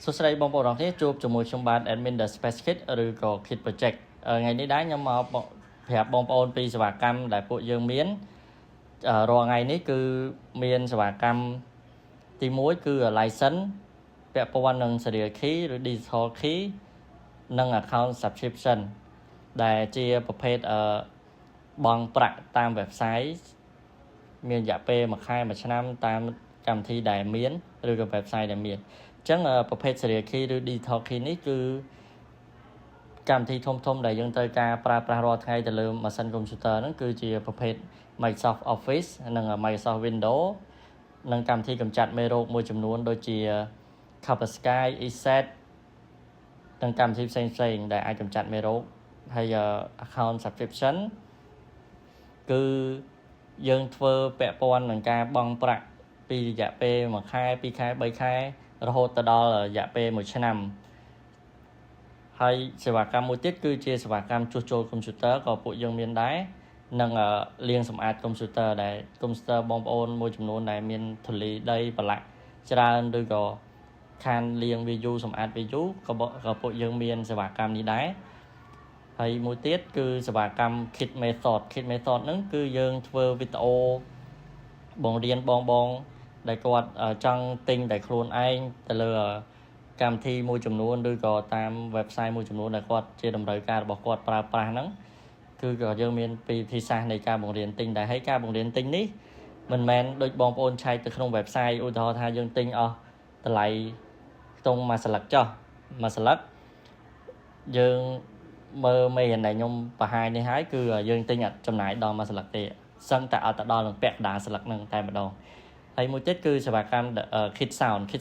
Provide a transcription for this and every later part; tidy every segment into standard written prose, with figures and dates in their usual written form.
សួស្តីបងប្អូនទាំងអស់គ្នាជួបជាមួយខ្ញុំបាទ admin The Space Kit ឬក៏ Kit Project ថ្ងៃនេះដែរខ្ញុំមកប្រាប់បងប្អូនពីសេវាកម្មដែលពួកយើងមានរាល់ថ្ងៃនេះគឺមានសេវាកម្មទី1គឺ license ពាក់ព័ន្ធនឹង serial key ឬ digital key និង account subscription ដែលជាប្រភេទបង់ប្រាក់តាម website មានរយៈពេល1ខែ1ឆ្នាំតាមកម្មវិធីដែលមានឬក៏ website ដែលមានអញ្ចឹងប្រភេទ serial key ឬ digital key នេះគឺកម្មវិធីធំៗដែលយើងត្រូវការប្រើប្រាស់រាល់ថ្ងៃទៅលើម៉ាស៊ីន computer ហ្នឹងគឺជាប្រភេទ Microsoft Office និង Microsoft Windows និងកម្មវិធីកម្ចាត់មេរោគមួយចំនួនដូចជា Kaspersky ESET និងកម្មវិធីផ្សេងៗដែលអាចកម្ចាត់មេរោគហើយ account subscription គឺយើងធ្វើពាក់ព័ន្ធនឹងការបង់ប្រាក់ពីរយៈពេល1ខែ2ខែ3ខែរហូតទៅដល់រយៈពេល1ឆ្នាំហើយសេវាកម្មមួយទៀតគឺជាសេវាកម្មជួសជុលកុំព្យូទ័រក៏ពួកយើងមានដែរនិងលាងសម្អាតកុំព្យូទ័រដែលកុំព្យូទ័របងប្អូនមួយចំនួនដែលមានធូលីដីប្រឡាក់ច្រើនឬក៏ខានលាងវាយូរសម្អាតវាយូរក៏ពួកយើងមានសេវាកម្មនេះដែរហើយមួយទៀតគឺសេវាកម្ម Kit Method ហ្នឹងគឺយើងធ្វើវីដេអូបង្រៀនបងដែលគាត់ចង់ទិញតែខ្លួនឯងទៅលើកម្មវិធីមួយចំនួនឬក៏តាម website មួយចំនួនដែលគាត់ជាតម្រូវការរបស់គាត់ប្រើប្រាស់ហ្នឹងគឺក៏យើងមានពីវិធីសាស្ត្រនៃការបង្រៀនទិញដែរហើយការបង្រៀនទិញនេះមិនមែនដូចបងប្អូនឆែកទៅក្នុង website ឧទាហរណ៍ថាយើងទិញអស់តម្លៃខ្ទង់មួយស្លឹកចុះមួយស្លឹកយើងមើលមេរៀនដែលខ្ញុំបង្ហាញនេះហើយគឺយើងទិញអត់ចំណាយដល់មួយស្លឹកទេសឹងតែអត់ទៅដល់នឹងពាក់កណ្ដាលស្លឹកហ្នឹងតែម្ដងហើយមួយទៀតគឺសេវាកម្ម Kit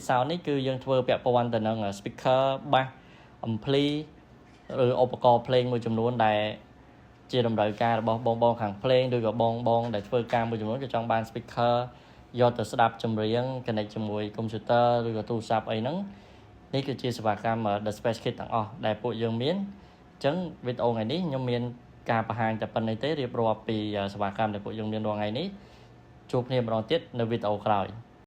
Sound នេះគឺយើងធ្វើពាក់ព័ន្ធទៅនឹង speaker bass ampli ឬឧបករណ៍ភ្លេងមួយចំនួនដែលជាតម្រូវការរបស់បងខាងភ្លេងឬក៏បងដែលធ្វើការមួយចំនួនក៏ចង់បាន speaker យកទៅស្ដាប់ចម្រៀង connect ជាមួយ computer ឬក៏ទូរស័ព្ទអីហ្នឹងនេះគឺជាសេវាកម្ម The Space Kit ទាំងអស់ដែលពួកយើងមានអញ្ចឹងវីដេអូថ្ងៃនេះខ្ញុំមានការបង្ហាញតែប៉ុណ្្នេះទេរៀបរាប់ពីសេវាកម្មដែលពួកយើងមានរាល់ថ្ងៃនេះជួបគ្នាម្ដងទៀតនៅវីដេអូក្រោយ